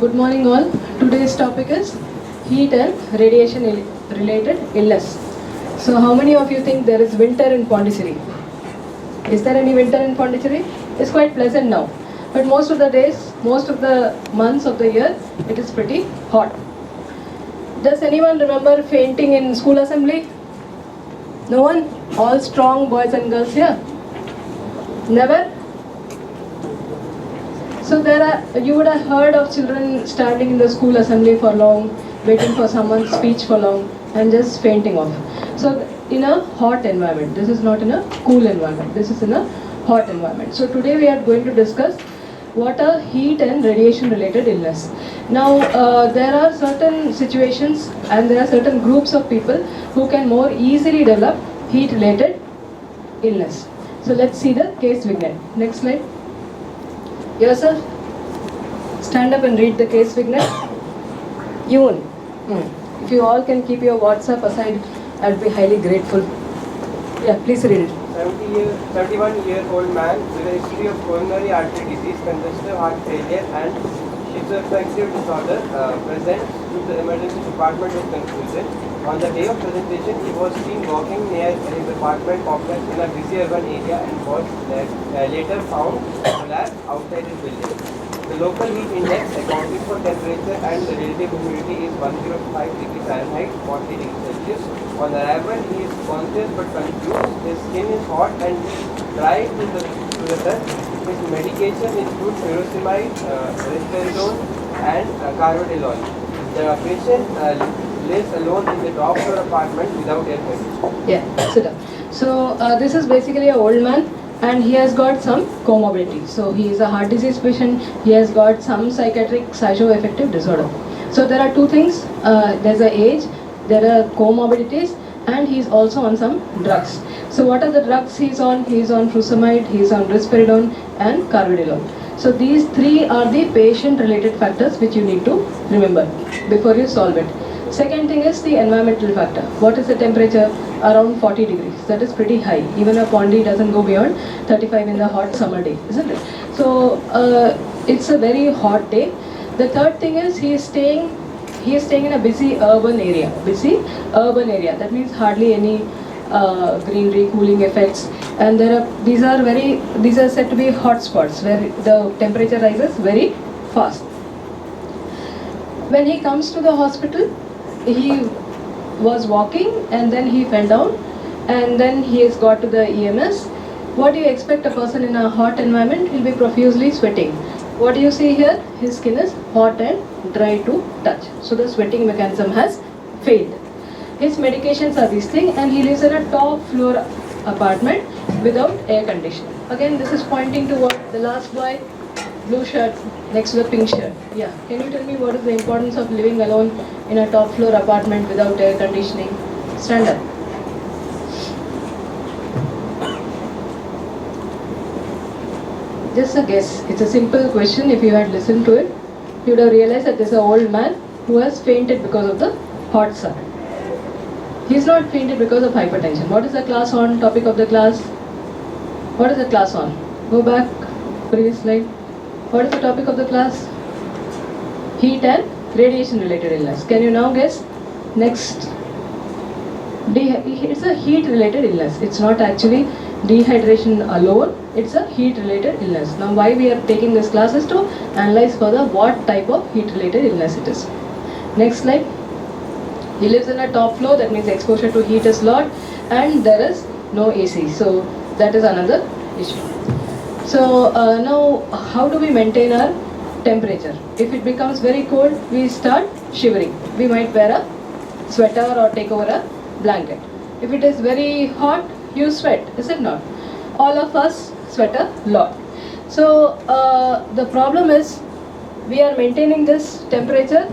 Good morning all. Today's topic is heat and radiation related illness. So how many of you think there is winter in Pondicherry? Is there any winter in Pondicherry? It's quite pleasant now. But most of the days, most of the months of the year, it is pretty hot. Does anyone remember fainting in school assembly? No one? All strong boys and girls here? Never? So you would have heard of children standing in the school assembly for long, waiting for someone's speech for long, and just fainting off. So in a hot environment, this is not in a cool environment, this is in a hot environment. So today we are going to discuss what are heat and radiation related illness. Now there are certain situations and there are certain groups of people who can more easily develop heat related illness. So let's see the case vignette. Next slide. Yourself, stand up and read the case vignette. Yoon, if you all can keep your WhatsApp aside, I would be highly grateful. Yeah, please read it. 31-year-old man with a history of coronary artery disease, congestive heart failure and schizoaffective disorder presents to the emergency department with confusion. On the day of presentation, he was seen walking near his apartment complex in a busy urban area and was later found collapsed outside his building. The local heat index accounting for temperature and the relative humidity is 105 degrees Fahrenheit, 40 degrees Celsius. On arrival, he is conscious but confused. His skin is hot and dry to the touch. His medication includes furosemide, risperidone and carvedilol. The patient lives alone in the top floor apartment without air conditioning. Yeah, sit down. So this is basically an old man and he has got some comorbidity. So he is a heart disease patient, he has got some psychiatric schizoaffective disorder. So there are two things, there's a age, there are comorbidities and he's also on some drugs. So what are the drugs he's on? He's on furosemide, he's on risperidone and carvedilol. So these three are the patient related factors which you need to remember before you solve it. Second thing is the environmental factor. What is the temperature? Around 40 degrees. That is pretty high. Even a Pondi doesn't go beyond 35 in the hot summer day, isn't it? So it's a very hot day. The third thing is he is staying in a busy urban area. That means hardly any greenery, cooling effects, and these are said to be hot spots where the temperature rises very fast. When he comes to the hospital, he was walking and then he fell down and then he has got to the EMS. What do you expect a person in a hot environment? He'll be profusely sweating. What do you see here? His skin is hot and dry to touch. So the sweating mechanism has failed. His medications are these things and he lives in a top floor apartment without air conditioning. Again, this is pointing to what? The last boy, blue shirt next to the pink shirt. Yeah, can you tell me what is the importance of living alone in a top floor apartment without air conditioning? Stand up. Just a guess. It's a simple question. If you had listened to it, you would have realized that there's an old man who has fainted because of the hot sun. He's not fainted because of hypertension. What is the class on? Topic of the class? What is the class on? Go back, previous slide. What is the topic of the class? Heat and radiation related illness. Can you now guess? Next. It's a heat related illness. It's not actually dehydration alone. It's a heat related illness. Now why we are taking this class is to analyze further what type of heat related illness it is. Next slide. He lives in a top floor, that means exposure to heat is lot and there is no AC. So that is another issue. So now how do we maintain our temperature? If it becomes very cold, we start shivering. We might wear a sweater or take over a blanket. If it is very hot, you sweat, is it not? All of us sweat a lot. So the problem is we are maintaining this temperature.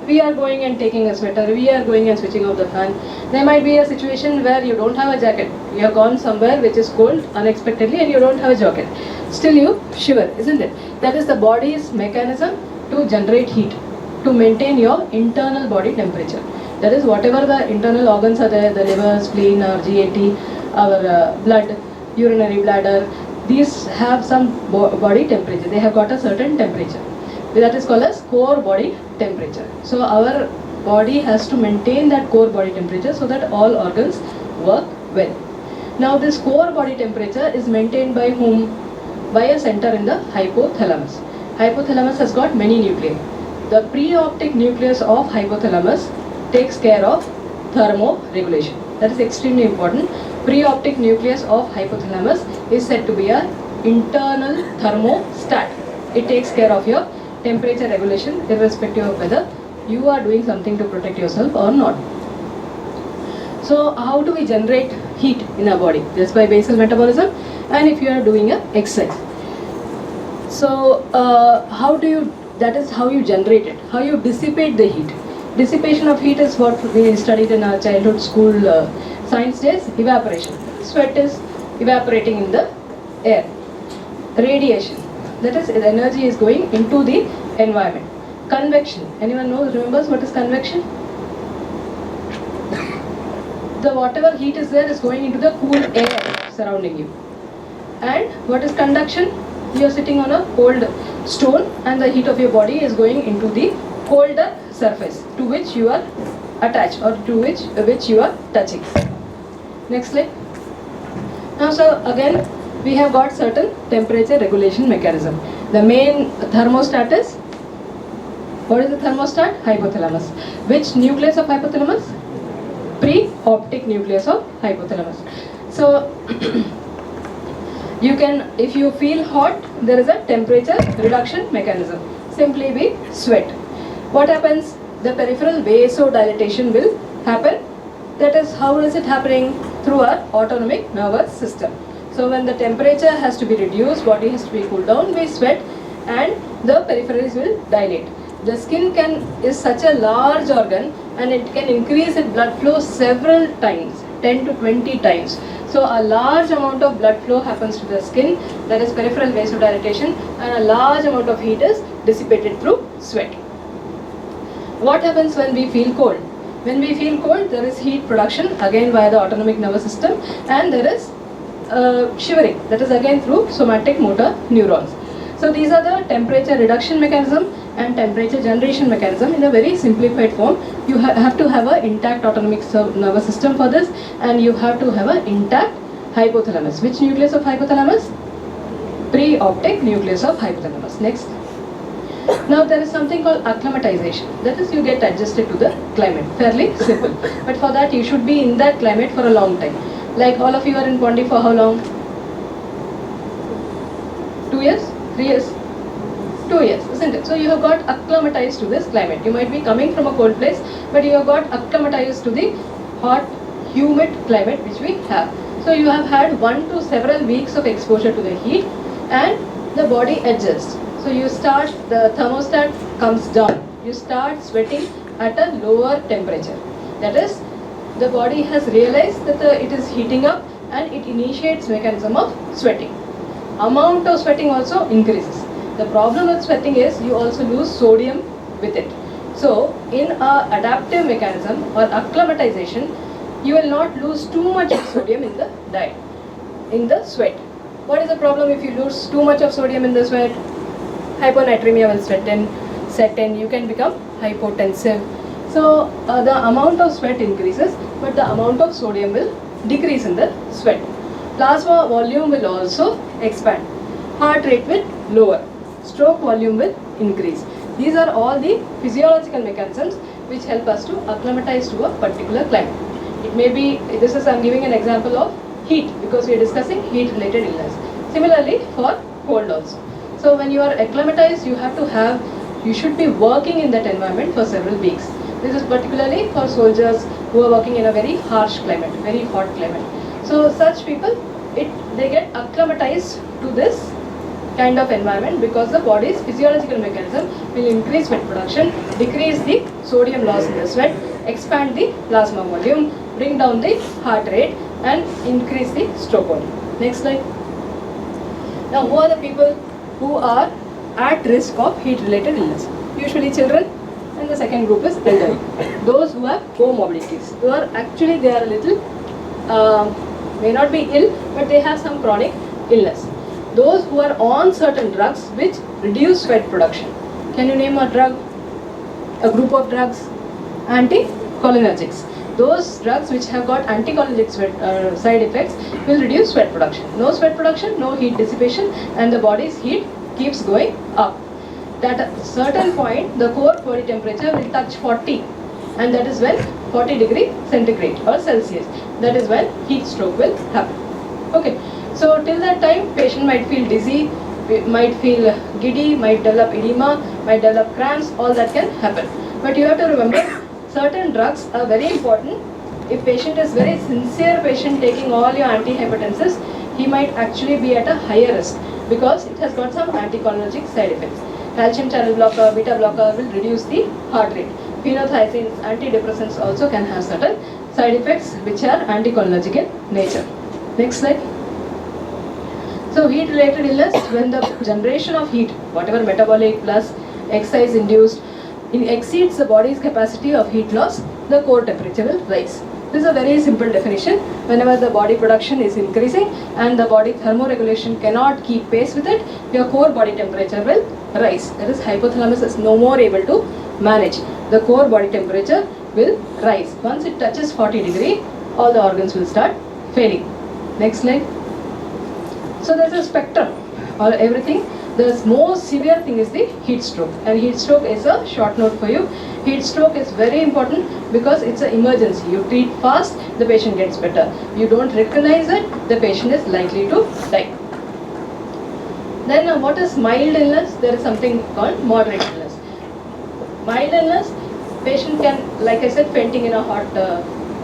We are going and taking a sweater, we are going and switching off the fan. There might be a situation where you don't have a jacket. You have gone somewhere which is cold unexpectedly and you don't have a jacket. Still you shiver, isn't it? That is the body's mechanism to generate heat, to maintain your internal body temperature. That is whatever the internal organs are there, the liver, spleen or GAT, our blood, urinary bladder, these have some body temperature. They have got a certain temperature. That is called as core body temperature. So our body has to maintain that core body temperature so that all organs work well. Now this core body temperature is maintained by whom? By a center in the hypothalamus. Hypothalamus has got many nuclei. The preoptic nucleus of hypothalamus takes care of thermoregulation. That is extremely important. Preoptic nucleus of hypothalamus is said to be an internal thermostat. It takes care of your temperature regulation irrespective of whether you are doing something to protect yourself or not. So how do we generate heat in our body? Just by basal metabolism and if you are doing an exercise. So that is how you generate it, how you dissipate the heat. Dissipation of heat is what we studied in our childhood school science days, evaporation. Sweat is evaporating in the air. Radiation, that is the energy is going into the environment. Convection, anyone remembers what is convection? The whatever heat is there is going into the cool air surrounding you. And what is conduction? You are sitting on a cold stone and the heat of your body is going into the colder surface to which you are attached or to which you are touching. Next slide. Now so again we have got certain temperature regulation mechanism. The main thermostat is, what is the thermostat? Hypothalamus. Which nucleus of hypothalamus? Preoptic nucleus of hypothalamus. So you can, if you feel hot, there is a temperature reduction mechanism. Simply be sweat. What happens? The peripheral vasodilatation will happen. That is, how is it happening? Through our autonomic nervous system. So when the temperature has to be reduced, body has to be cooled down, we sweat and the peripherals will dilate. The skin is such a large organ and it can increase its blood flow several times, 10 to 20 times. So a large amount of blood flow happens to the skin, that is peripheral vasodilatation, and a large amount of heat is dissipated through sweat. What happens when we feel cold? When we feel cold, there is heat production again via the autonomic nervous system, and there is shivering, that is again through somatic motor neurons. So these are the temperature reduction mechanism and temperature generation mechanism in a very simplified form. You have to have an intact autonomic nervous system for this, and you have to have an intact hypothalamus. Which nucleus of hypothalamus? Preoptic nucleus of hypothalamus. Next. Now there is something called acclimatization. That is, you get adjusted to the climate. Fairly simple. But for that you should be in that climate for a long time. Like all of you are in Pondi for how long? 2 years? 3 years? 2 years, isn't it? So you have got acclimatized to this climate. You might be coming from a cold place, but you have got acclimatized to the hot, humid climate which we have. So you have had 1 to several weeks of exposure to the heat and the body adjusts. So you start, the thermostat comes down. You start sweating at a lower temperature. That is, the body has realized that it is heating up and it initiates mechanism of sweating. Amount of sweating also increases. The problem with sweating is you also lose sodium with it. So in a adaptive mechanism or acclimatization, you will not lose too much of sodium in the diet, in the sweat. What is the problem if you lose too much of sodium in the sweat? Hyponatremia will set in, you can become hypotensive. So the amount of sweat increases, but the amount of sodium will decrease in the sweat. Plasma volume will also expand. Heart rate will lower. Stroke volume will increase. These are all the physiological mechanisms which help us to acclimatize to a particular climate. It may be, I'm giving an example of heat because we are discussing heat related illness. Similarly for cold also. So when you are acclimatized, you should be working in that environment for several weeks. This is particularly for soldiers who are working in a very harsh climate, very hot climate. So such people, they get acclimatized to this kind of environment because the body's physiological mechanism will increase sweat production, decrease the sodium loss in the sweat, expand the plasma volume, bring down the heart rate and increase the stroke volume. Next slide. Now who are the people who are at risk of heat related illness? Usually children, and the second group is elderly. Those who have comorbidities. They are a little, may not be ill, but they have some chronic illness. Those who are on certain drugs which reduce sweat production Can you name a drug, a group of drugs? Anticholinergics. Those drugs which have got anticholinergic side effects will reduce sweat production. No sweat production, no heat dissipation, and the body's heat keeps going up. At a certain point, the core body temperature will touch 40, and that is when 40 degree centigrade or Celsius. That is when heat stroke will happen. Okay, so till that time, patient might feel dizzy, might feel giddy, might develop edema, might develop cramps, all that can happen. But you have to remember, certain drugs are very important. If patient is very sincere patient taking all your antihypertensives, he might actually be at a higher risk because it has got some anticholinergic side effects. Calcium channel blocker, beta blocker will reduce the heart rate. Phenothiazines, antidepressants also can have certain side effects which are anticholinergic in nature. Next slide. So heat related illness, when the generation of heat, whatever metabolic plus exercise induced, exceeds the body's capacity of heat loss, the core temperature will rise. This is a very simple definition. Whenever the body production is increasing and the body thermoregulation cannot keep pace with it, your core body temperature will rise. That is, hypothalamus is no more able to manage. The core body temperature will rise. Once it touches 40 degree, all the organs will start failing. Next slide. So there's a spectrum or everything. The most severe thing is the heat stroke, and heat stroke is a short note for you. Heat stroke is very important because it's an emergency. You treat fast, the patient gets better. You don't recognize it, the patient is likely to die. Then what is mild illness? There is something called moderate illness. Mild illness, patient can, like I said, fainting in a hot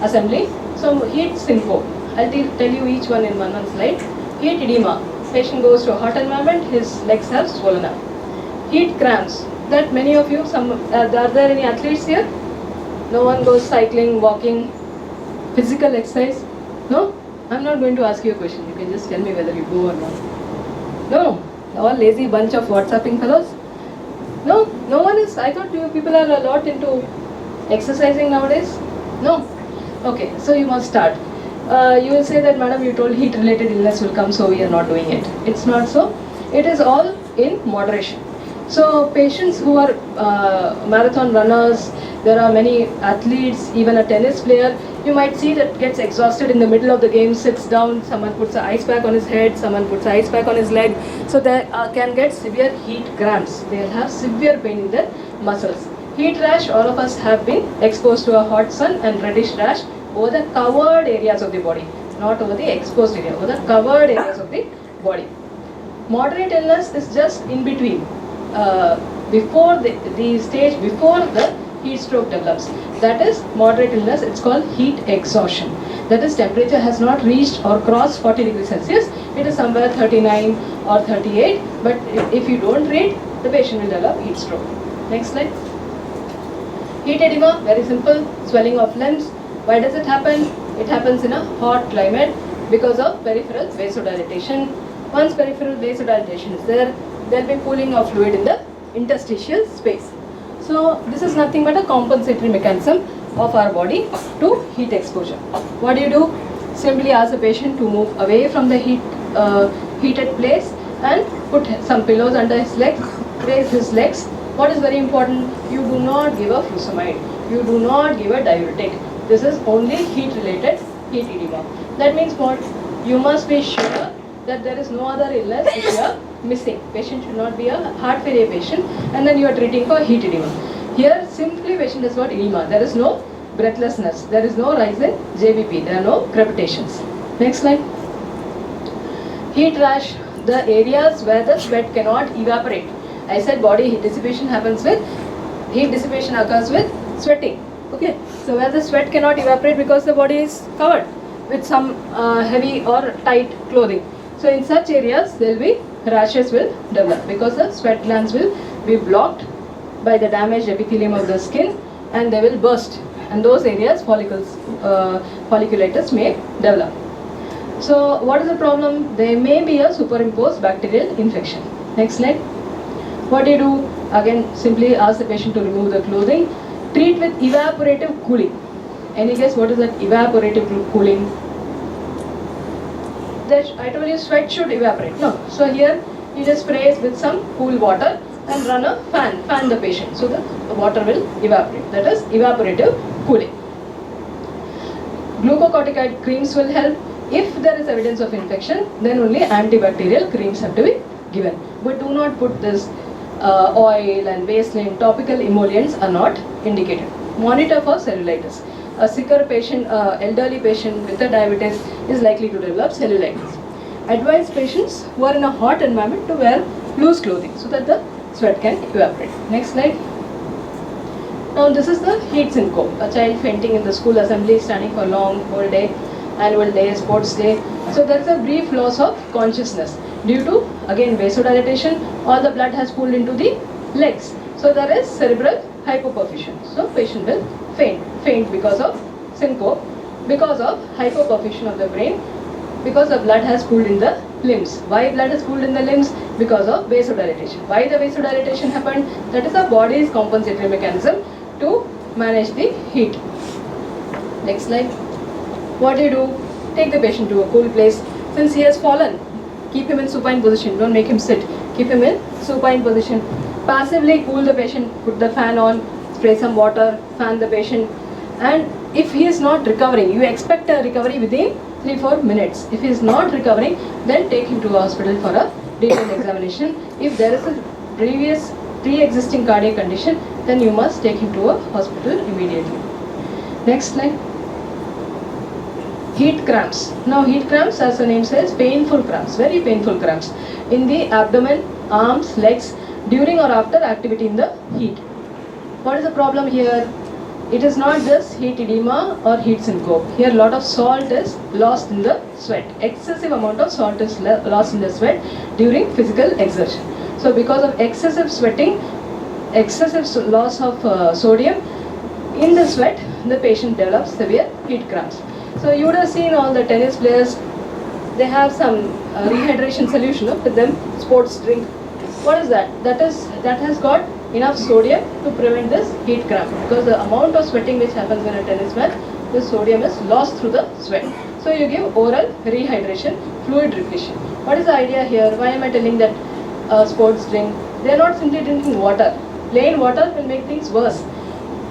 assembly. So heat syncope. I'll tell you each one in one slide. Heat edema. Patient goes to a hot environment, his legs have swollen up. Heat cramps, that many of you, are there any athletes here? No one goes cycling, walking, physical exercise? No? I'm not going to ask you a question, you can just tell me whether you go or not. No? All lazy bunch of WhatsApping fellows? No? No one is? I thought you people are a lot into exercising nowadays? No? Okay, so you must start. You will say that, madam, you told heat related illness will come, so we are not doing it. It's not so. It is all in moderation. So patients who are marathon runners, there are many athletes, even a tennis player, you might see that gets exhausted in the middle of the game, sits down, someone puts an ice pack on his head, someone puts an ice pack on his leg. So they can get severe heat cramps. They'll have severe pain in their muscles. Heat rash, all of us have been exposed to a hot sun and reddish rash over the covered areas of the body, not over the exposed area, over the covered areas of the body. Moderate illness is just in between, before the stage before the heat stroke develops. That is moderate illness. It's called heat exhaustion. That is, temperature has not reached or crossed 40 degrees Celsius. It is somewhere 39 or 38. But if you don't treat, the patient will develop heat stroke. Next slide. Heat edema, very simple, swelling of limbs. Why does it happen? It happens in a hot climate because of peripheral vasodilatation. Once peripheral vasodilatation is there, there will be pooling of fluid in the interstitial space. So this is nothing but a compensatory mechanism of our body to heat exposure. What do? Simply ask the patient to move away from the heated place and put some pillows under his legs, raise his legs. What is very important? You do not give a furosemide. You do not give a diuretic. This is only heat related heat edema. That means what? You must be sure that there is no other illness which you are missing. Patient should not be a heart failure patient and then you are treating for heat edema. Here simply patient has got edema. There is no breathlessness. There is no rise in JBP. There are no crepitations. Next slide. Heat rash, the areas where the sweat cannot evaporate. I said body heat dissipation happens with, heat dissipation occurs with sweating. Okay, so where the sweat cannot evaporate because the body is covered with some heavy or tight clothing. So in such areas there will be rashes will develop because the sweat glands will be blocked by the damaged epithelium of the skin and they will burst, and those areas folliculitis may develop. So what is the problem? There may be a superimposed bacterial infection. Next slide. What do? Again, simply ask the patient to remove the clothing. Treat with evaporative cooling. Any guess what is that evaporative cooling? I told you sweat should evaporate. No. So here you just spray with some cool water and run a fan the patient so that the water will evaporate. That is evaporative cooling. Glucocorticoid creams will help. If there is evidence of infection, then only antibacterial creams have to be given. But do not put this oil and Vaseline, topical emollients are not indicated. Monitor for cellulitis. A sicker patient, elderly patient with a diabetes is likely to develop cellulitis. Advise patients who are in a hot environment to wear loose clothing so that the sweat can evaporate. Next slide. Now this is the heat syncope. A child fainting in the school assembly, standing for long, whole day, annual day, sports day. So there is a brief loss of consciousness due to, again, vasodilatation. All the blood has pooled into the legs. So there is cerebral hypoperfusion. So patient will faint because of syncope, because of hypoperfusion of the brain, because the blood has pooled in the limbs. Why blood has pooled in the limbs? Because of vasodilatation. Why the vasodilatation happened? That is the body's compensatory mechanism to manage the heat. Next slide. What do? Take the patient to a cool place. Since he has fallen, keep him in supine position. Don't make him sit. Keep him in supine position. Passively cool the patient. Put the fan on. Spray some water. Fan the patient. And if he is not recovering, you expect a recovery within 3-4 minutes. If he is not recovering, then take him to a hospital for a detailed examination. If there is a previous pre-existing cardiac condition, then you must take him to a hospital immediately. Next slide. Heat cramps. Now heat cramps, as the name says, painful cramps, very painful cramps in the abdomen, arms, legs, during or after activity in the heat. What is the problem here? It is not just heat edema or heat syncope. Here a lot of salt is lost in the sweat. Excessive amount of salt is lost in the sweat during physical exertion. So because of excessive sweating, excessive loss of sodium in the sweat, the patient develops severe heat cramps. So you would have seen all the tennis players, they have some rehydration solution with them, sports drink. What is that? That has got enough sodium to prevent this heat cramp, because the amount of sweating which happens in a tennis match, the sodium is lost through the sweat. So you give oral rehydration, fluid repletion. What is the idea here? Why am I telling that sports drink? They are not simply drinking water. Plain water will make things worse.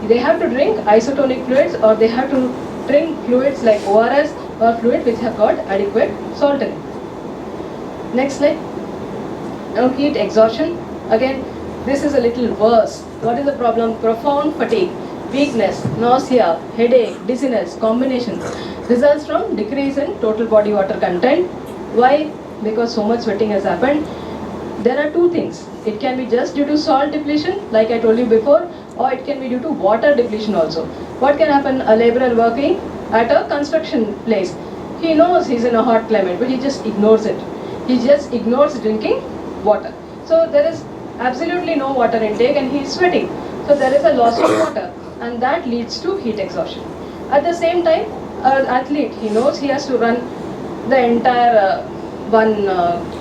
They have to drink isotonic fluids, or they have to drink fluids like ORS or fluid which have got adequate salt in it. Next slide. Now heat exhaustion. Again, this is a little worse. What is the problem? Profound fatigue, weakness, nausea, headache, dizziness, combination results from decrease in total body water content. Why? Because so much sweating has happened. There are two things. It can be just due to salt depletion, like I told you before, or it can be due to water depletion also. What can happen? A laborer working at a construction place, he knows he's in a hot climate, but he just ignores it. He just ignores drinking water. So there is absolutely no water intake and he is sweating. So there is a loss of water, and that leads to heat exhaustion. At the same time, an athlete, he knows he has to run the entire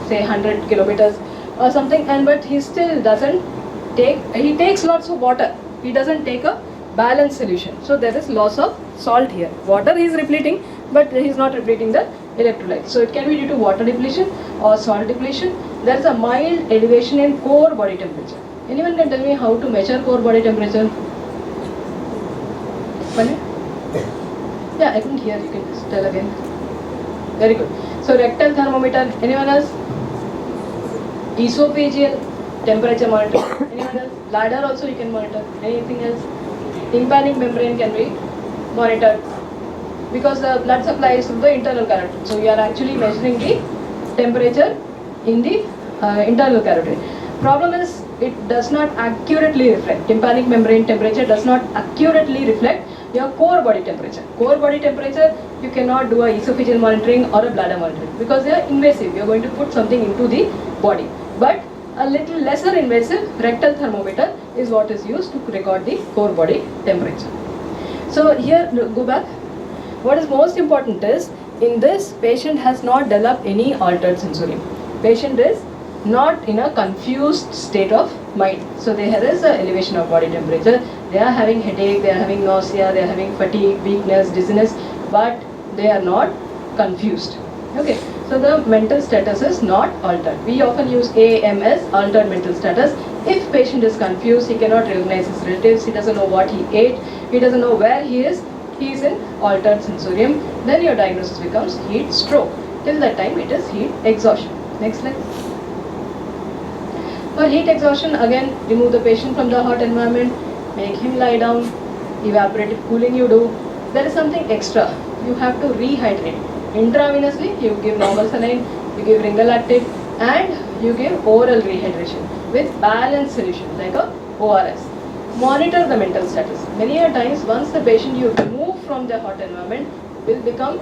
say 100 kilometers or something, and but he still doesn't take, he takes lots of water. He doesn't take a balanced solution. So there is loss of salt here. Water he is repleting, but he is not repleting the electrolytes. So it can be due to water depletion or salt depletion. There is a mild elevation in core body temperature. Anyone can tell me how to measure core body temperature? Yeah, I couldn't hear. You can just tell again. Very good. So rectal thermometer. Anyone else? Esophageal temperature monitor. Anyone else? Bladder also you can monitor. Anything else? Tympanic membrane can be monitored, because the blood supply is through the internal carotid. So you are actually measuring the temperature in the internal carotid. Problem is, it does not accurately reflect. Tympanic membrane temperature does not accurately reflect your core body temperature. Core body temperature, you cannot do a esophageal monitoring or a bladder monitoring, because they are invasive. You are going to put something into the body. But a little lesser invasive rectal thermometer is what is used to record the core body temperature. So here, go back. What is most important is, in this, patient has not developed any altered sensorium. Patient is not in a confused state of mind. So there is an elevation of body temperature. They are having headache, they are having nausea, they are having fatigue, weakness, dizziness, but they are not confused. Okay. So the mental status is not altered. We often use AMS, altered mental status. If patient is confused, he cannot recognize his relatives, he doesn't know what he ate, he doesn't know where he is in altered sensorium, then your diagnosis becomes heat stroke. Till that time it is heat exhaustion. Next slide. For heat exhaustion, again remove the patient from the hot environment, make him lie down, evaporative cooling you do. There is something extra, you have to rehydrate. Intravenously you give normal saline, you give ringalactate, and you give oral rehydration with balanced solution like a ORS. Monitor the mental status. Many a times once the patient you remove from the hot environment will become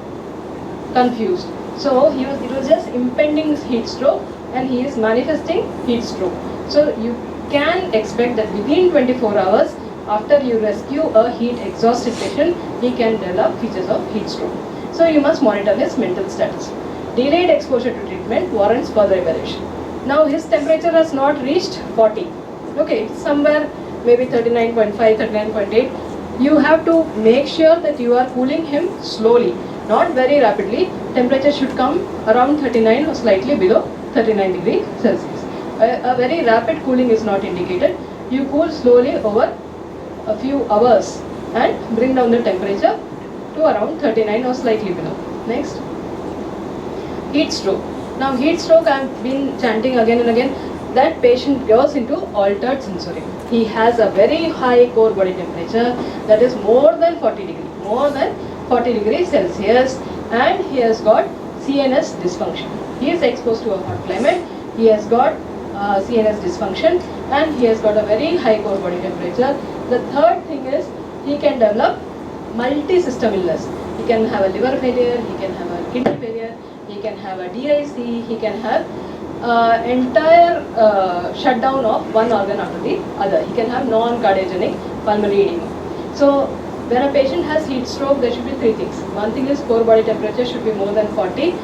confused. So it was just impending heat stroke and he is manifesting heat stroke. So you can expect that within 24 hours after you rescue a heat exhausted patient, he can develop features of heat stroke. So you must monitor his mental status. Delayed exposure to treatment warrants further evaluation. Now his temperature has not reached 40. Okay, somewhere maybe 39.5, 39.8. You have to make sure that you are cooling him slowly, not very rapidly. Temperature should come around 39 or slightly below 39 degrees Celsius. A very rapid cooling is not indicated. You cool slowly over a few hours and bring down the temperature to around 39 or slightly below. Next, heat stroke. Now heat stroke, I have been chanting again and again, that patient goes into altered sensorium. He has a very high core body temperature, that is more than 40 degrees Celsius, and he has got CNS dysfunction. He is exposed to a hot climate, he has got CNS dysfunction, and he has got a very high core body temperature. The third thing is he can develop multi-system illness. He can have a liver failure, he can have a kidney failure, he can have a DIC, he can have entire shutdown of one organ after the other. He can have non-cardiogenic pulmonary edema. So when a patient has heat stroke, there should be three things. One thing is core body temperature should be more than 40.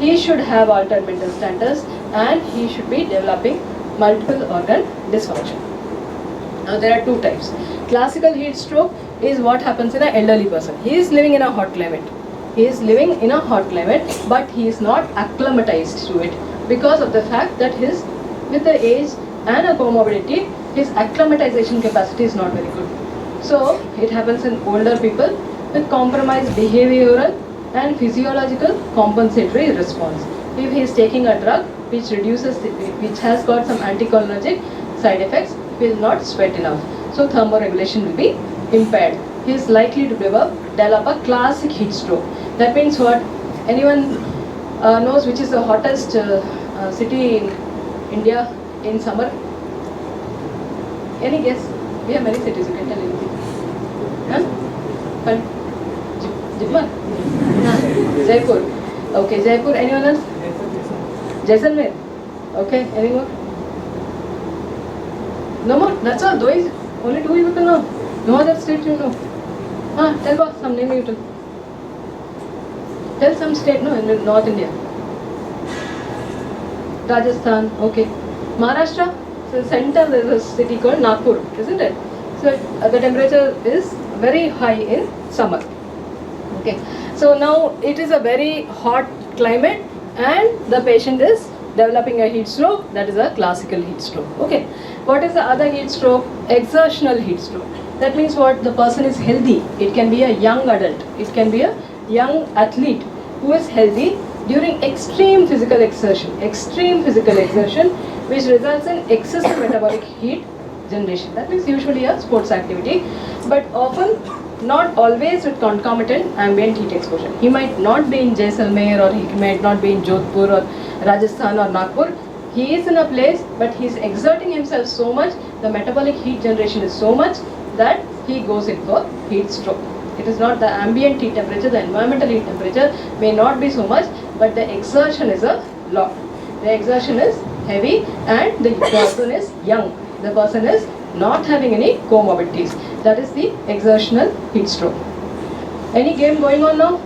He should have altered mental status and he should be developing multiple organ dysfunction. Now there are two types. Classical heat stroke is what happens in an elderly person. He is living in a hot climate. He is living in a hot climate, but he is not acclimatized to it because of the fact that with the age and a comorbidity, his acclimatization capacity is not very good. So it happens in older people with compromised behavioral and physiological compensatory response. If he is taking a drug which has got some anticholinergic side effects, he will not sweat enough. So thermoregulation will be impaired. He is likely to develop a classic heat stroke. That means what? Anyone knows which is the hottest city in India in summer? Any guess? We have many cities, you can tell anything. Huh? JIPMER? Jaipur. Okay, Jaipur. Anyone else? Jaisalmer. Okay, any more? No more? That's all. Only two people know. No other state you know. Tell boss, some name you tell. Tell some state, no, in North India. Rajasthan, okay. Maharashtra, so center there is a city called Nagpur, isn't it? So the temperature is very high in summer. Okay. So now it is a very hot climate and the patient is developing a heat stroke, that is a classical heat stroke. Okay. What is the other heat stroke? Exertional heat stroke. That means what? The person is healthy. It can be a young adult. It can be a young athlete who is healthy during extreme physical exertion which results in excessive metabolic heat generation. That means usually a sports activity, but often not always with concomitant ambient heat exposure. He might not be in Jaisalmer or he might not be in Jodhpur or Rajasthan or Nagpur. He is in a place but he is exerting himself so much, the metabolic heat generation is so much that he goes in for heat stroke. It is not the ambient heat temperature, the environmental heat temperature may not be so much, but the exertion is a lot. The exertion is heavy and the person is young. The person is not having any comorbidities. That is the exertional heat stroke. Any game going on now?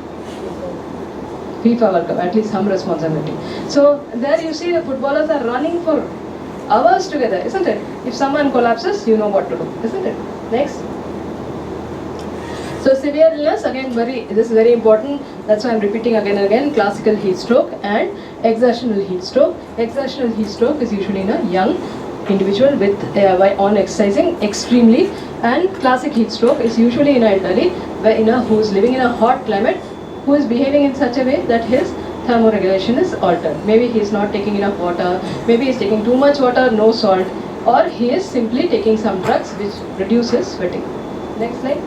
FIFA World Cup, at least some responsibility. So there you see the footballers are running for hours together, isn't it? If someone collapses, you know what to do, isn't it? Next. So severe illness, again this is very important, that's why I am repeating again and again, classical heat stroke and exertional heat stroke. Exertional heat stroke is usually in a young individual with on exercising extremely. And classic heat stroke is usually in an elderly who is living in a hot climate, who is behaving in such a way that his thermoregulation is altered. Maybe he is not taking enough water, maybe he is taking too much water, no salt, or he is simply taking some drugs which reduce his sweating. Next slide.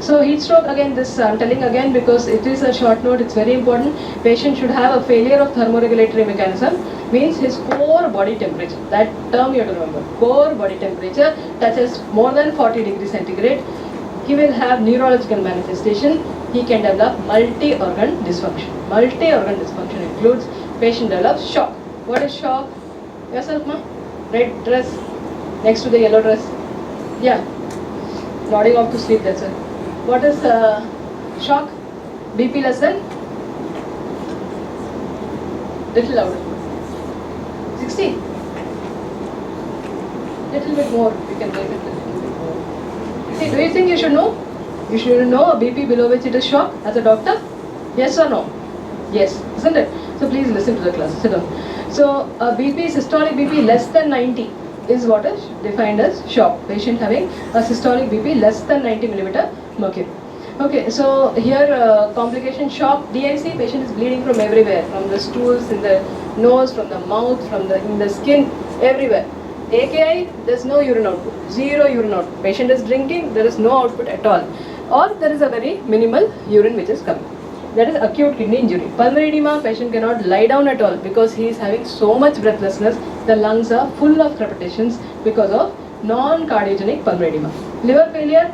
So heat stroke, again, this I'm telling again because it is a short note, it's very important. Patient should have a failure of thermoregulatory mechanism, means his core body temperature. That term you have to remember. Core body temperature touches more than 40 degrees centigrade. He will have neurological manifestation. He can develop multi-organ dysfunction. Multi-organ dysfunction includes patient develops shock. What is shock? Yourself, ma? Red dress next to the yellow dress. Yeah. Nodding off to sleep, that's it. What is shock? BP less than? Little louder. 60? Little bit more. You can make it little bit more. See, do you think you should know? You should know a BP below which it is shock as a doctor? Yes or no? Yes, isn't it? So please listen to the class. Sit down. So a BP, systolic BP less than 90 is what is defined as shock. Patient having a systolic BP less than 90 millimeter mercury. Okay, so here complication shock, DIC, patient is bleeding from everywhere, from the stools, in the nose, from the mouth, in the skin, everywhere. AKI, there is no urine output, zero urine output. Patient is drinking, there is no output at all, or there is a very minimal urine which is coming. That is acute kidney injury. Pulmonary edema, patient cannot lie down at all because he is having so much breathlessness. The lungs are full of crepitations because of non-cardiogenic pulmonary edema. Liver failure,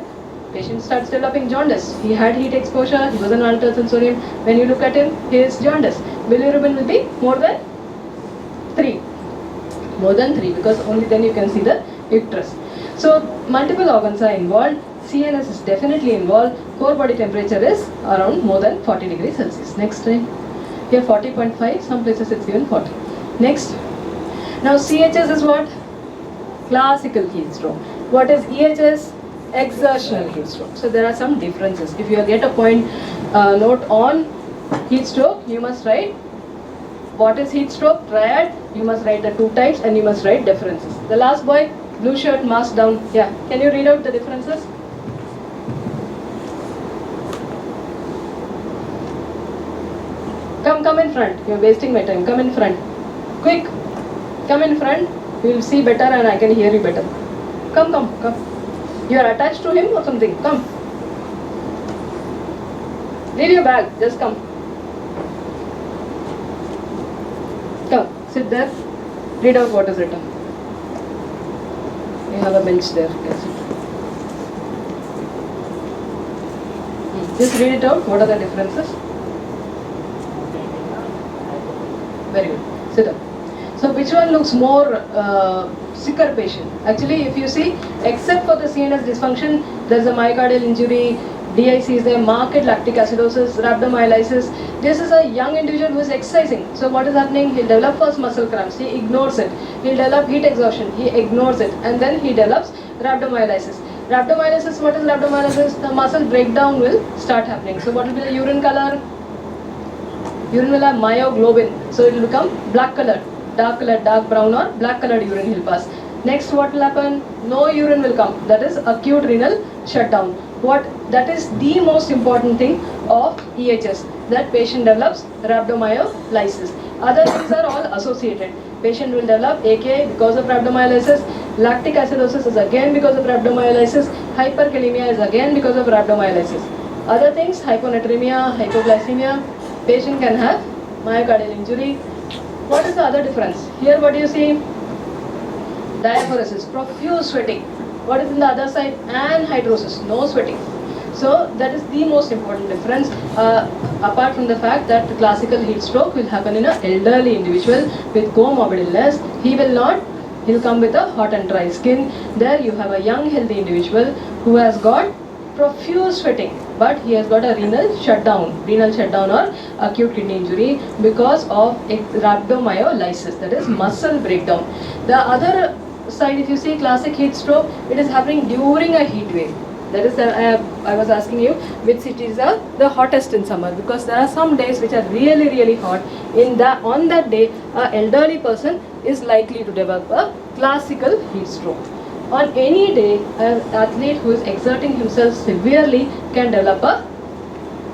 patient starts developing jaundice. He had heat exposure, he was on altered sensorium. When you look at him, he is jaundice. Bilirubin will be more than 3. More than 3 because only then you can see the icterus. So multiple organs are involved. CNS is definitely involved. Core body temperature is around more than 40 degrees Celsius. Next time. Here 40.5, some places it's even 40. Next. Now CHS is what? Classical heat stroke. What is EHS? Exertional heat stroke. So there are some differences. If you get a point note on heat stroke, you must write what is heat stroke, triad, you must write the 2 types and you must write differences. The last boy, blue shirt, mask down. Yeah, can you read out the differences? Come in front. You are wasting my time. Come in front. Quick. Come in front. You will see better and I can hear you better. Come. You are attached to him or something. Come. Leave your bag. Just come. Come. Sit there. Read out what is written. You have a bench there. Yes. Just read it out. What are the differences? Very good. Sit up. So which one looks more sicker patient? Actually, if you see, except for the CNS dysfunction, there is a myocardial injury, DIC is there, marked lactic acidosis, rhabdomyolysis. This is a young individual who is exercising. So what is happening? He'll develop first muscle cramps. He ignores it. He'll develop heat exhaustion. He ignores it. And then he develops rhabdomyolysis. Rhabdomyolysis, what is rhabdomyolysis? The muscle breakdown will start happening. So what will be the urine color? Urine will have myoglobin. So it will become black colored, dark brown or black colored urine will pass. Next what will happen? No urine will come. That is acute renal shutdown. That is the most important thing of EHS. That patient develops rhabdomyolysis. Other things are all associated. Patient will develop AKI because of rhabdomyolysis. Lactic acidosis is again because of rhabdomyolysis. Hyperkalemia is again because of rhabdomyolysis. Other things, hyponatremia, hypoglycemia. Patient can have myocardial injury. What is the other difference? Here what do you see? Diaphoresis, profuse sweating. What is in the other side? Anhidrosis, no sweating. So that is the most important difference. Apart from the fact that the classical heat stroke will happen in an elderly individual with comorbid illness, he'll come with a hot and dry skin. There you have a young healthy individual who has got profuse sweating, but he has got a renal shutdown or acute kidney injury because of rhabdomyolysis, that is muscle breakdown. The other side, if you see classic heat stroke, it is happening during a heat wave. That is, I was asking you which cities are the hottest in summer, because there are some days which are really hot. On that day, an elderly person is likely to develop a classical heat stroke. On any day, an athlete who is exerting himself severely can develop a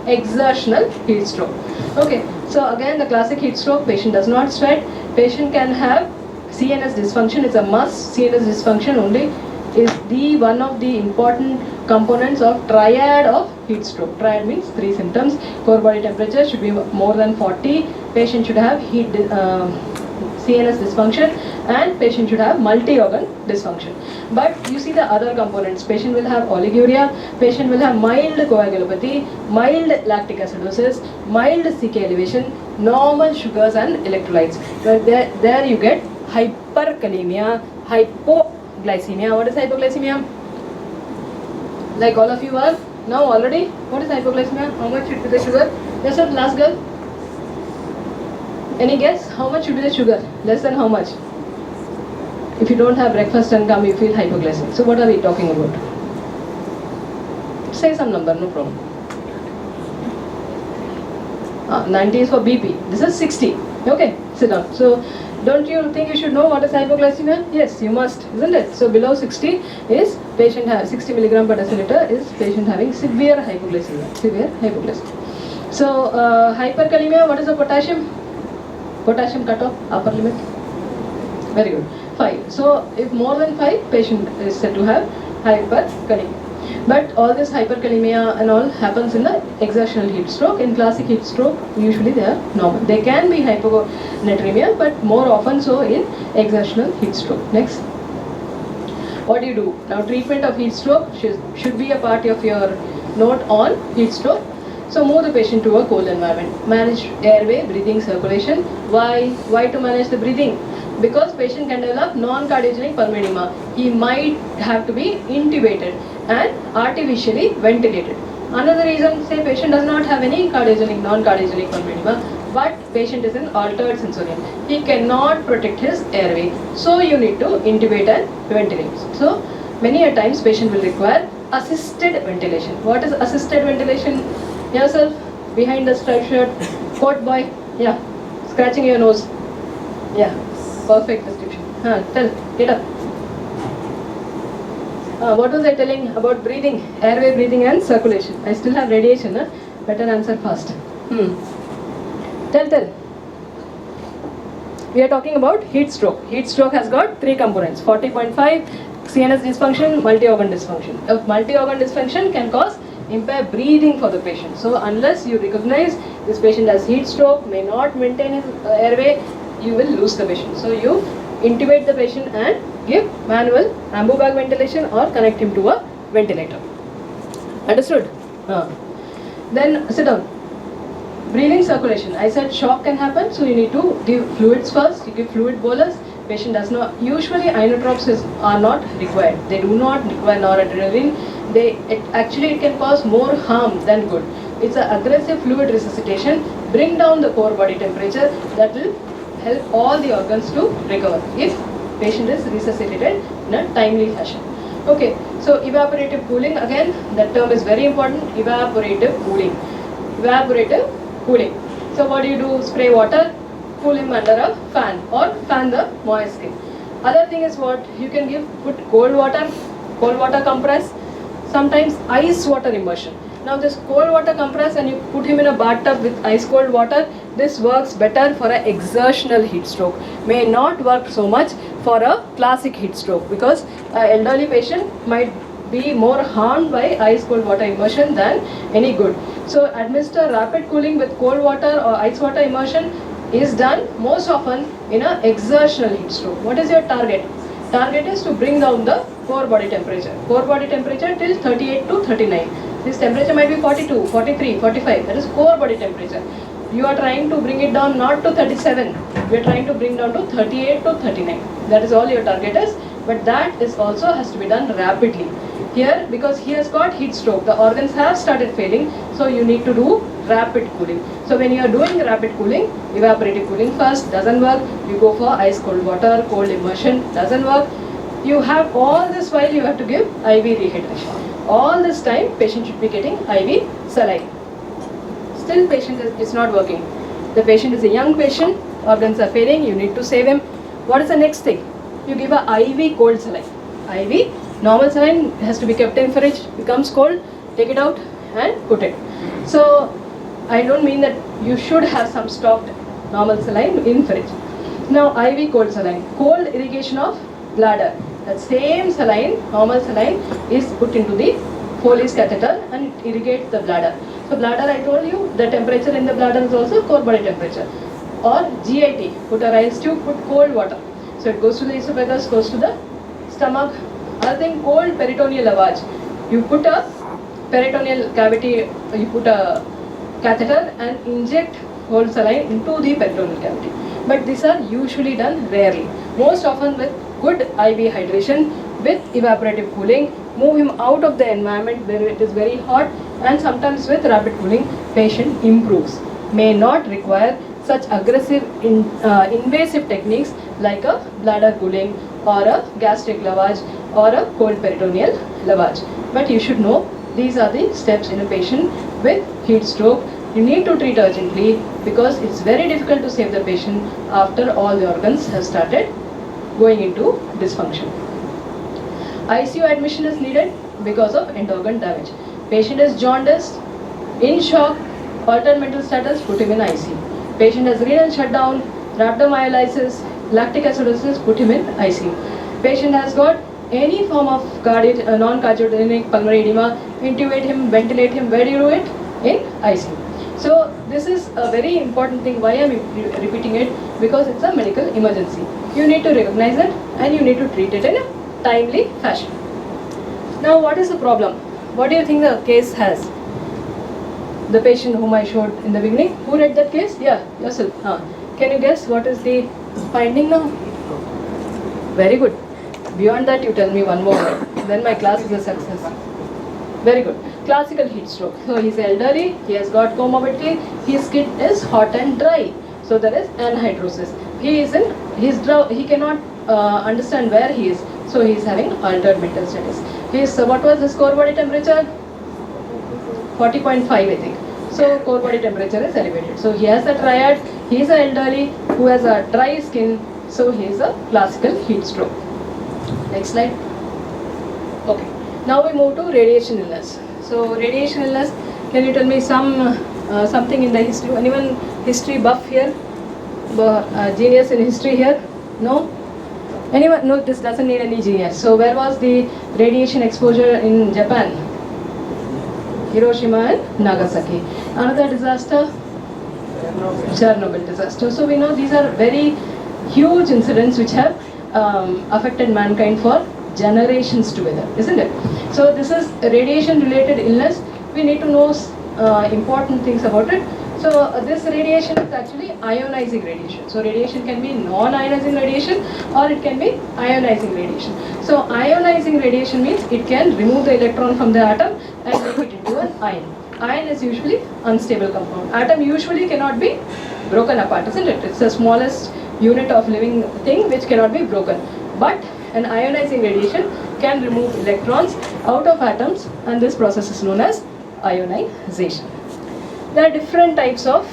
exertional heat stroke. Okay, so again the classic heat stroke, patient does not sweat, patient can have CNS dysfunction, it's a must. CNS dysfunction only is the one of the important components of triad of heat stroke. Triad means 3 symptoms. Core body temperature should be more than 40, patient should have CNS dysfunction, and patient should have multi-organ dysfunction. But you see the other components, patient will have oliguria, patient will have mild coagulopathy, mild lactic acidosis, mild CK elevation, normal sugars and electrolytes. But there you get hyperkalemia, hypoglycemia. What is hypoglycemia? Like all of you are now already. What is hypoglycemia? How much should be the sugar? Yes sir, last girl. Any guess? How much should be the sugar? Less than how much? If you don't have breakfast and come, you feel hypoglycemic. So what are we talking about? Say some number, no problem. 90 is for BP. This is 60. Okay, sit down. So don't you think you should know what is hypoglycemia? Yes, you must, isn't it? So below 60 is patient have 60 milligram per deciliter is patient having severe hypoglycemia. Severe hypoglycemia. So hyperkalemia, what is the potassium? Potassium cutoff, upper limit. Very good. 5. So if more than 5, patient is said to have hyperkalemia. But all this hyperkalemia and all happens in the exertional heat stroke. In classic heat stroke, usually they are normal. They can be hyponatremia, but more often so in exertional heat stroke. Next. What do you do? Now treatment of heat stroke should be a part of your note on heat stroke. So move the patient to a cold environment. Manage airway, breathing, circulation. Why? Why to manage the breathing? Because patient can develop non-cardiogenic pulmonary edema. He might have to be intubated and artificially ventilated. Another reason, say patient does not have any cardiogenic, non-cardiogenic pulmonary edema, but patient is in altered sensorium. He cannot protect his airway. So you need to intubate and ventilate. So many a times patient will require assisted ventilation. What is assisted ventilation? Yourself, behind the striped shirt, coat boy, yeah, scratching your nose. Yeah, perfect description. Tell, get up. What was I telling about breathing, airway breathing and circulation? I still have radiation, better answer fast. Tell. We are talking about heat stroke. Heat stroke has got 3 components, 40.5, CNS dysfunction, multi-organ dysfunction. Multi-organ dysfunction can cause impaired breathing for the patient. So unless you recognize this patient has heat stroke, may not maintain his airway, you will lose the patient. So you intubate the patient and give manual ambu bag ventilation or connect him to a ventilator. Understood? Then sit down. Breathing, circulation. I said shock can happen, so you need to give fluids first. You give fluid bolus. Patient does not. Usually inotropes are not required. They do not require noradrenaline. It can cause more harm than good. It's an aggressive fluid resuscitation. Bring down the core body temperature. That will help all the organs to recover if patient is resuscitated in a timely fashion. Okay, so evaporative cooling, again that term is very important. Evaporative cooling. Evaporative cooling. So what do? Spray water, cool him under a fan or fan the moist skin. Other thing is what you can put cold water compress, sometimes ice water immersion. Now this cold water compress and you put him in a bathtub with ice cold water, this works better for an exertional heat stroke. May not work so much for a classic heat stroke because an elderly patient might be more harmed by ice cold water immersion than any good. So administer rapid cooling with cold water or ice water immersion is done most often in an exertional heat stroke. What is your target? Target is to bring down the core body temperature. Core body temperature till 38 to 39. This temperature might be 42, 43, 45. That is core body temperature. You are trying to bring it down not to 37. We are trying to bring down to 38 to 39. That is all your target is. But that is also has to be done rapidly. Here, because he has got heat stroke, the organs have started failing. So you need to do rapid cooling. So when you are doing rapid cooling, evaporative cooling first doesn't work. You go for ice cold water, cold immersion doesn't work. You have all this while you have to give IV rehydration. All this time patient should be getting IV saline. Still patient is not working. The patient is a young patient, organs are failing, you need to save him. What is the next thing? You give a IV cold saline. IV, normal saline has to be kept in fridge, becomes cold, take it out and put it. So I don't mean that you should have some stocked normal saline in fridge. Now IV cold saline, cold irrigation of bladder. That same saline, normal saline, is put into the Foley's catheter and it irrigates the bladder. So bladder, I told you, the temperature in the bladder is also core body temperature. Or GIT, put a rice tube, put cold water. So it goes to the esophagus, goes to the stomach. Other thing, cold peritoneal lavage. You put a peritoneal cavity, you put a catheter and inject whole saline into the peritoneal cavity. But these are usually done rarely. Most often with good IV hydration, with evaporative cooling, move him out of the environment where it is very hot, and sometimes with rapid cooling, patient improves. May not require such aggressive invasive techniques like a bladder cooling or a gastric lavage or a cold peritoneal lavage. But you should know these are the steps in a patient with heat stroke. You need to treat urgently because it's very difficult to save the patient after all the organs have started going into dysfunction. ICU admission is needed because of end organ damage. Patient is jaundiced, in shock, altered mental status, put him in ICU. Patient has renal shutdown, rhabdomyolysis, lactic acidosis, put him in ICU. Patient has got any form of non-cardiogenic pulmonary edema, intubate him, ventilate him. Where do you do it? In ICU. So this is a very important thing. Why I am repeating it? Because it's a medical emergency. You need to recognize it and you need to treat it in a timely fashion. Now what is the problem? What do you think the case has? The patient whom I showed in the beginning. Who read that case? Yeah, yourself. Can you guess what is the finding now? Very good. Beyond that, you tell me one more. Then my class is a success. Very good. Classical heat stroke. So he's elderly, he has got comorbidity, his skin is hot and dry. So there is anhydrosis. He cannot understand where he is. So he is having altered mental status. What was his core body temperature? 40.5 I think. So core body temperature is elevated. So he has a triad, he is an elderly who has a dry skin. So he is a classical heat stroke. Next slide. Okay. Now we move to radiation illness. So radiation illness, can you tell me something in the history? Anyone history buff here? Genius in history here? No? Anyone? No, this doesn't need any genius. So where was the radiation exposure in Japan? Hiroshima and Nagasaki. Another disaster? Chernobyl disaster. So we know these are very huge incidents which have affected mankind for generations together, isn't it? So this is a radiation related illness. We need to know important things about it. So this radiation is actually ionizing radiation. So radiation can be non-ionizing radiation or it can be ionizing radiation. So ionizing radiation means it can remove the electron from the atom and make it into an ion. Ion is usually unstable compound. Atom usually cannot be broken apart, isn't it? It's the smallest unit of living thing which cannot be broken. But an ionizing radiation can remove electrons out of atoms, and this process is known as ionization. There are different types of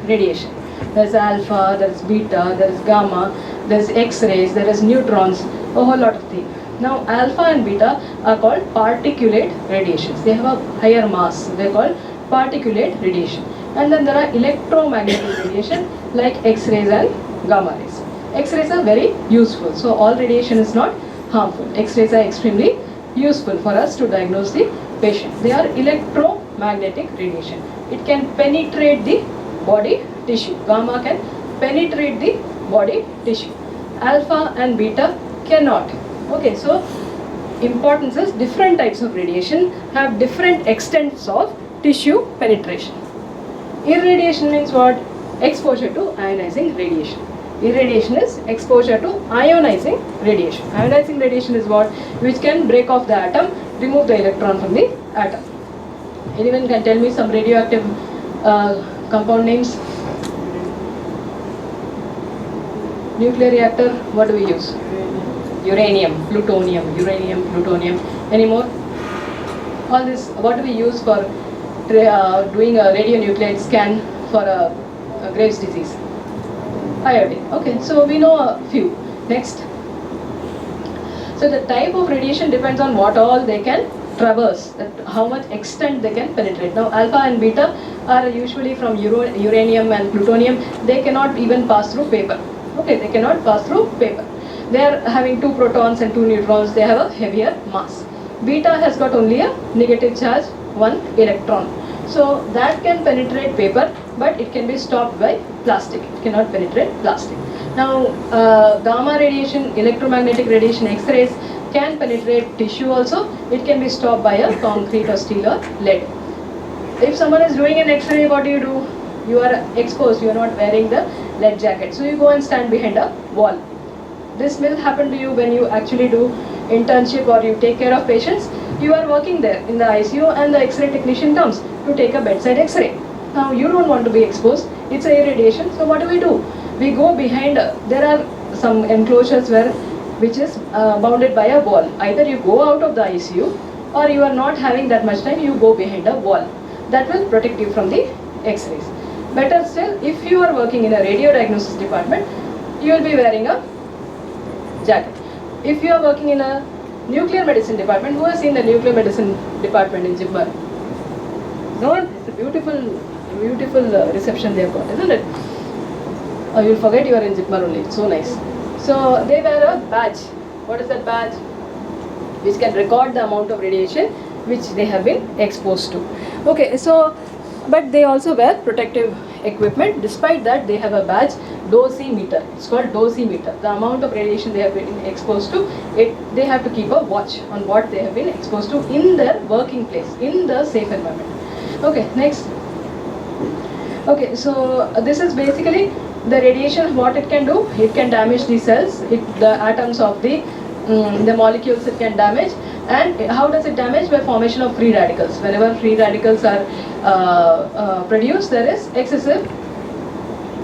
radiation. There is alpha, there is beta, there is gamma, there is X-rays, there is neutrons, a whole lot of things. Now alpha and beta are called particulate radiations. They have a higher mass. They are called particulate radiation. And then there are electromagnetic radiation like X-rays and gamma rays. X-rays are very useful. So all radiation is not harmful. X-rays are extremely useful for us to diagnose the patient. They are electromagnetic radiation. It can penetrate the body tissue. Gamma can penetrate the body tissue. Alpha and beta cannot. Okay, so importance is different types of radiation have different extents of tissue penetration. Irradiation means what? Exposure to ionizing radiation. Irradiation is exposure to ionizing radiation. Ionizing radiation is what? Which can break off the atom, remove the electron from the atom. Anyone can tell me some radioactive compound names? Nuclear reactor, what do we use? Uranium, plutonium, uranium, plutonium. Any more? All this, what do we use for doing a radionuclide scan for a Graves' disease? Iodine. Okay, so we know a few. Next. So the type of radiation depends on what all they can traverse, that how much extent they can penetrate. Now alpha and beta are usually from uranium and plutonium. They cannot even pass through paper. Okay, they cannot pass through paper. They are having 2 protons and 2 neutrons. They have a heavier mass. Beta has got only a negative charge, 1 electron. So that can penetrate paper, but it can be stopped by plastic. It cannot penetrate plastic. Now gamma radiation, electromagnetic radiation, X-rays can penetrate tissue also. It can be stopped by a concrete or steel or lead. If someone is doing an X-ray, what do? You are exposed, you are not wearing the lead jacket. So you go and stand behind a wall. This will happen to you when you actually do internship or you take care of patients. You are working there in the ICU and the X-ray technician comes to take a bedside X-ray. Now you don't want to be exposed, it's a irradiation, so what do? We go behind, there are some enclosures which is bounded by a wall. Either you go out of the ICU or you are not having that much time, you go behind a wall. That will protect you from the X-rays. Better still, if you are working in a radio diagnosis department, you will be wearing a jacket. If you are working in a nuclear medicine department, who has seen the nuclear medicine department in JIPMER? No, it's a beautiful reception they have got, isn't it? Oh, you'll forget you are in JIPMER only, it's so nice. So they wear a badge. What is that badge? Which can record the amount of radiation which they have been exposed to. Okay, so, but they also wear protective equipment. Despite that, they have a badge, dosimeter. It's called dosimeter. The amount of radiation they have been exposed to, they have to keep a watch on what they have been exposed to in their working place, in the safe environment. Okay, next. Okay, so this is basically the radiation, what it can do. It can damage the cells, the atoms of the molecules it can damage. And how does it damage? By formation of free radicals. Whenever free radicals are produced, there is excessive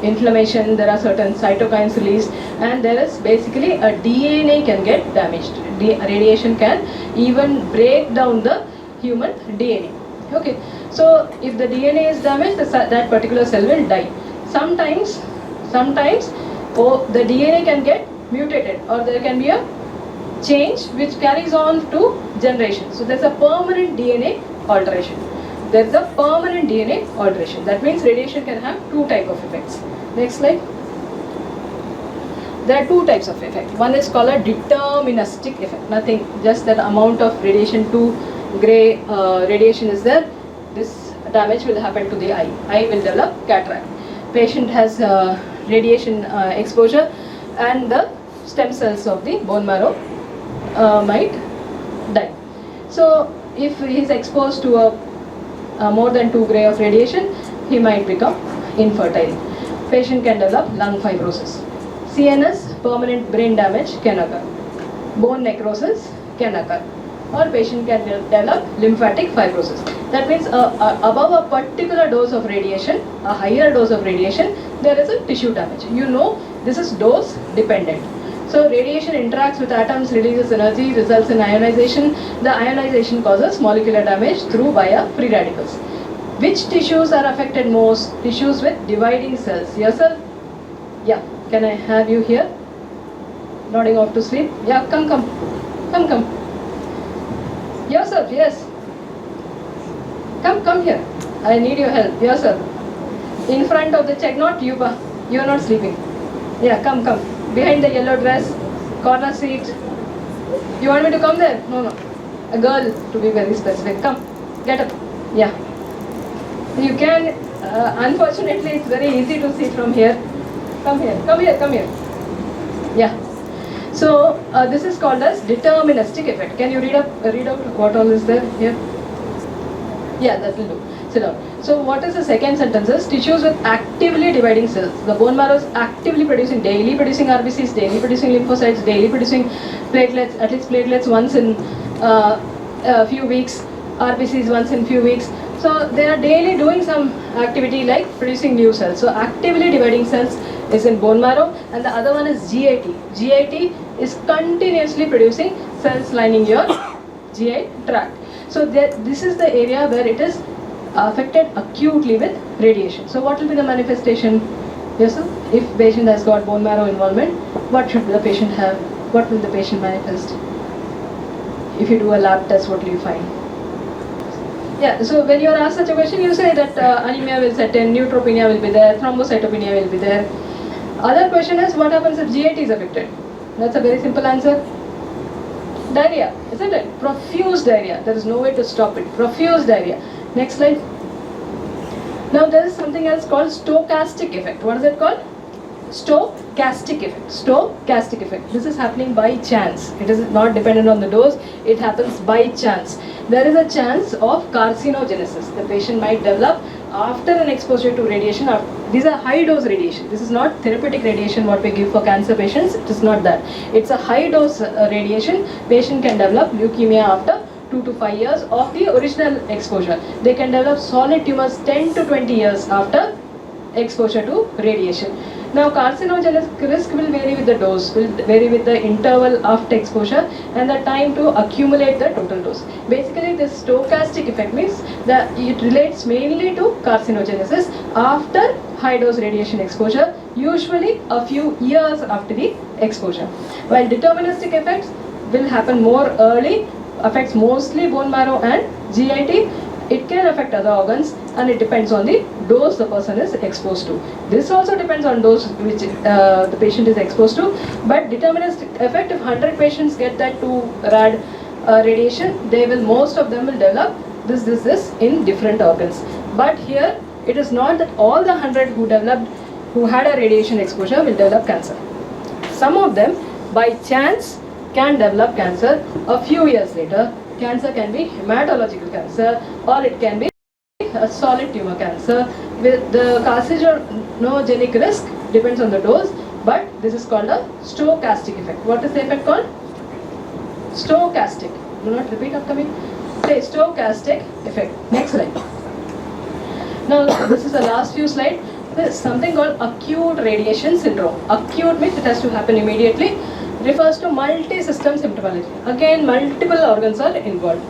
inflammation, there are certain cytokines released, and there is basically a DNA can get damaged. Radiation can even break down the human DNA. Okay, so if the DNA is damaged, that particular cell will die. Sometimes the DNA can get mutated, or there can be a change which carries on to generation. So there's a permanent DNA alteration. There's a permanent DNA alteration. That means radiation can have 2 types of effects. Next slide. There are 2 types of effect. One is called a deterministic effect. Nothing, just that amount of radiation, 2 gray radiation is there. This damage will happen to the eye. Eye will develop cataract. Patient has radiation exposure, and the stem cells of the bone marrow might die. So if he is exposed to a more than 2 gray of radiation, he might become infertile. Patient can develop lung fibrosis. CNS, permanent brain damage can occur. Bone necrosis can occur. Or patient can develop lymphatic fibrosis. That means above a particular dose of radiation, a higher dose of radiation, there is a tissue damage. You know, this is dose dependent. So radiation interacts with atoms, releases energy, results in ionization. The ionization causes molecular damage through via free radicals. Which tissues are affected most? Tissues with dividing cells. Yes, sir? Yeah. Can I have you here? Nodding off to sleep? Yeah, come. Yes, sir. Yes. Come here. I need your help. Yes, sir. In front of the check note, you are not sleeping. Yeah, come. Behind the yellow dress, corner seat. You want me to come there? No. A girl, to be very specific. Come, get up. Yeah. You can, unfortunately, it's very easy to see from here. Come here. Yeah. So, this is called as deterministic effect. Can you read out what all is there here? Yeah, that will do. Sit down. So what is the second sentence is tissues with actively dividing cells. The bone marrow is actively daily producing RBCs, daily producing lymphocytes, daily producing platelets, at least platelets once in a few weeks, RBCs once in few weeks. So they are daily doing some activity like producing new cells. So actively dividing cells is in bone marrow, and the other one is GIT. GIT is continuously producing cells lining your GI tract. So this is the area where it is affected acutely with radiation. So what will be the manifestation? Yes, sir? If patient has got bone marrow involvement, what should the patient have? What will the patient manifest? If you do a lab test, what will you find? Yeah, so when you are asked such a question, you say that anemia will set in, neutropenia will be there, thrombocytopenia will be there. Other question is, what happens if GIT is affected? That's a very simple answer. Diarrhea, isn't it? Profuse diarrhea. There is no way to stop it. Profuse diarrhea. Next slide. Now there is something else called stochastic effect. What is it called? Stochastic effect. Stochastic effect. This is happening by chance. It is not dependent on the dose. It happens by chance. There is a chance of carcinogenesis. The patient might develop after an exposure to radiation. These are high dose radiation. This is not therapeutic radiation what we give for cancer patients. It is not that. It's a high dose radiation. Patient can develop leukemia after 2 to 5 years of the original exposure. They can develop solid tumors 10 to 20 years after exposure to radiation. Now carcinogenic risk will vary with the dose, will vary with the interval after exposure and the time to accumulate the total dose. Basically this stochastic effect means that it relates mainly to carcinogenesis after high dose radiation exposure, usually a few years after the exposure. While deterministic effects will happen more early, affects mostly bone marrow and GIT. It can affect other organs and it depends on the dose the person is exposed to. This also depends on dose which the patient is exposed to. But deterministic effect, if 100 patients get that 2 rad radiation, most of them will develop this in different organs. But here it is not that all the 100 who had a radiation exposure will develop cancer. Some of them by chance can develop cancer a few years later. Cancer can be hematological cancer or it can be a solid tumor cancer. With the carcinogenic risk depends on the dose, but this is called a stochastic effect. What is the effect called? Stochastic. Do not repeat after me. Say stochastic effect. Next slide. Now this is the last few slides. There is something called acute radiation syndrome. Acute means it has to happen immediately. Refers to multi-system symptomology. Again, multiple organs are involved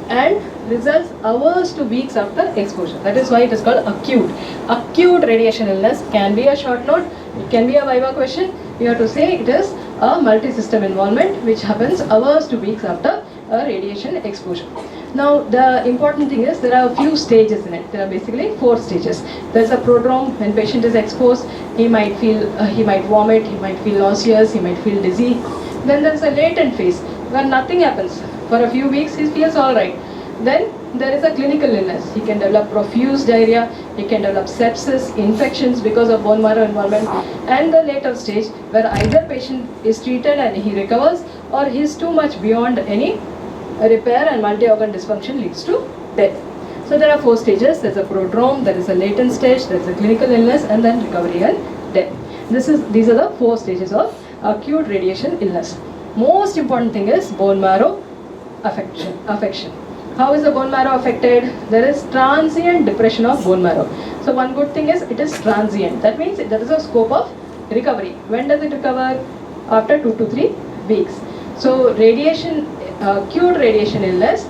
and results hours to weeks after exposure. That is why it is called acute. Acute radiation illness can be a short note. It can be a viva question. You have to say it is a multi-system involvement which happens hours to weeks after a radiation exposure. Now the important thing is there are a few stages in it. There are basically 4 stages. There is a prodrome. When patient is exposed, he might vomit, he might feel nauseous, he might feel dizzy. Then there is a latent phase where nothing happens. For a few weeks he feels alright. Then there is a clinical illness. He can develop profuse diarrhea, he can develop sepsis, infections because of bone marrow involvement, and the later stage where either patient is treated and he recovers or he is too much beyond any repair and multi-organ dysfunction leads to death. So there are 4 stages. There is a prodrome, there is a latent stage, there is a clinical illness, and then recovery and death. These are the 4 stages of acute radiation illness. Most important thing is bone marrow affection. How is the bone marrow affected? There is transient depression of bone marrow. So one good thing is it is transient. That means there is a scope of recovery. When does it recover? After 2 to 3 weeks. So acute radiation illness,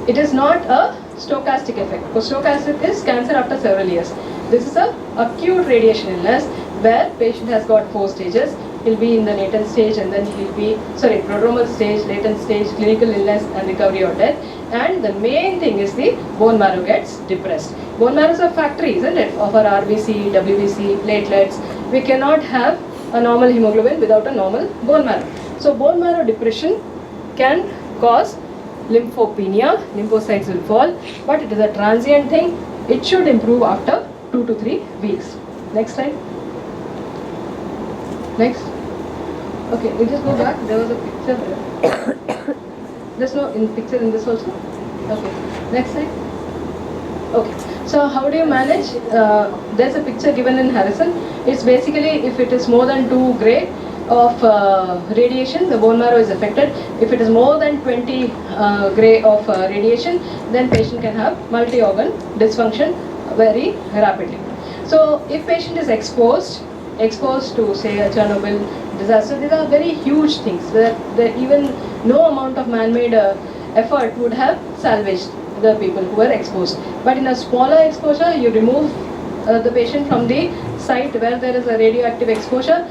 it is not a stochastic effect. Because stochastic is cancer after several years. This is a acute radiation illness where patient has got 4 stages. He'll be in the latent stage and then prodromal stage, latent stage, clinical illness and recovery or death. And the main thing is the bone marrow gets depressed. Bone marrow is a factory, isn't it? Of our RBC, WBC, platelets. We cannot have a normal hemoglobin without a normal bone marrow. So bone marrow depression can cause lymphopenia, lymphocytes will fall, but it is a transient thing. It should improve after 2 to 3 weeks. Next slide. Next. Okay, we just go back. There was a picture there. There's no picture in this also? Okay. Next slide. Okay. So how do you manage? There's a picture given in Harrison. It's basically if it is more than 2 gray of radiation, the bone marrow is affected. If it is more than 20 gray of radiation, then patient can have multi-organ dysfunction very rapidly. So if patient is exposed to say a Chernobyl disaster, these are very huge things that even no amount of man-made effort would have salvaged the people who were exposed. But in a smaller exposure, you remove the patient from the site where there is a radioactive exposure.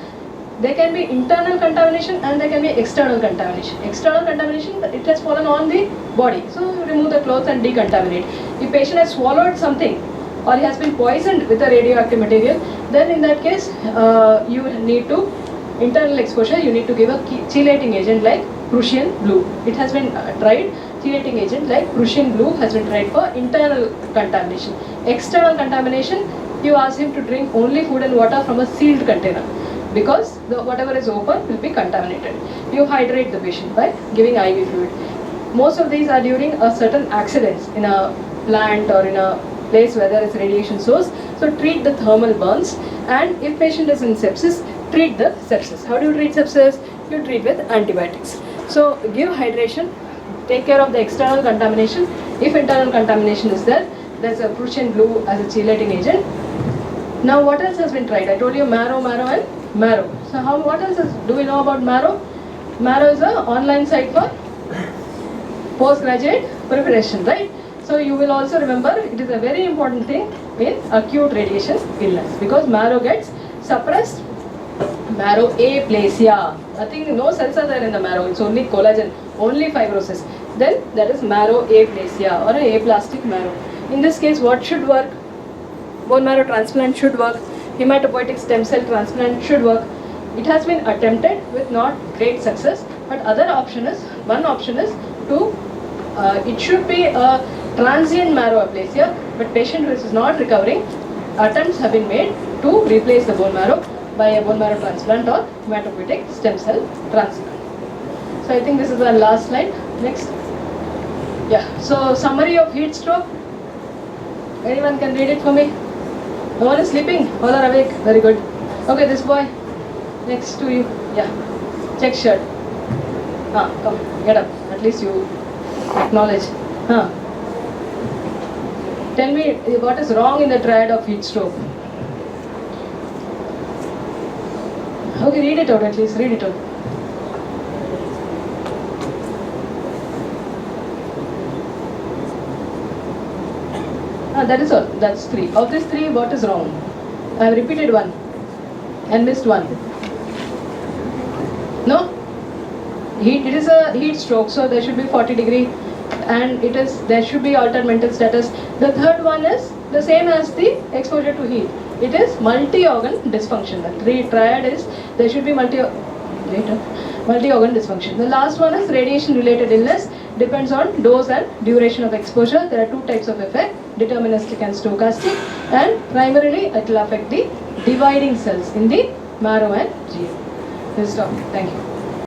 There can be internal contamination and there can be external contamination. External contamination, it has fallen on the body. So remove the clothes and decontaminate. If patient has swallowed something or he has been poisoned with a radioactive material, then in that case, you need to, internal exposure, you need to give a chelating agent like Prussian blue. It has been tried, chelating agent like Prussian blue has been tried for internal contamination. External contamination, you ask him to drink only food and water from a sealed container, because whatever is open will be contaminated. You hydrate the patient by giving IV fluid. Most of these are during a certain accidents in a plant or in a place where there is radiation source. So treat the thermal burns, and if patient is in sepsis, treat the sepsis. How do you treat sepsis? You treat with antibiotics. So give hydration, take care of the external contamination. If internal contamination is there, there's a Prussian blue as a chelating agent. Now what else has been tried? I told you marrow and marrow. So what else do we know about marrow? Marrow is an online site for postgraduate preparation, right? So you will also remember it is a very important thing in acute radiation illness, because marrow gets suppressed. Marrow aplasia. Nothing, no cells are there in the marrow. It's only collagen, only fibrosis. Then that is marrow aplasia or a aplastic marrow. In this case, what should work? Bone marrow transplant should work. Hematopoietic stem cell transplant should work. It has been attempted with not great success, but one option is to, it should be a transient marrow aplasia, but patient who is not recovering, attempts have been made to replace the bone marrow by a bone marrow transplant or hematopoietic stem cell transplant. So I think this is the last slide. Next. Yeah, so summary of heat stroke. Anyone can read it for me? No one is sleeping? All are awake? Very good. Okay, this boy next to you. Yeah. Check shirt. Come, get up. At least you acknowledge. Tell me what is wrong in the triad of heat stroke. Okay, read it out at least. Read it out. That is all. That's 3. Of these 3, what is wrong? I have repeated one and missed one. No? It is a heat stroke, so there should be 40 degree, and there should be altered mental status. The third one is the same as the exposure to heat. It is multi-organ dysfunction. The triad is there should be multi-organ dysfunction. The last one is radiation-related illness. Depends on dose and duration of exposure. There are 2 types of effect, deterministic and stochastic, and primarily it will affect the dividing cells in the marrow and GA. This is all. Thank you.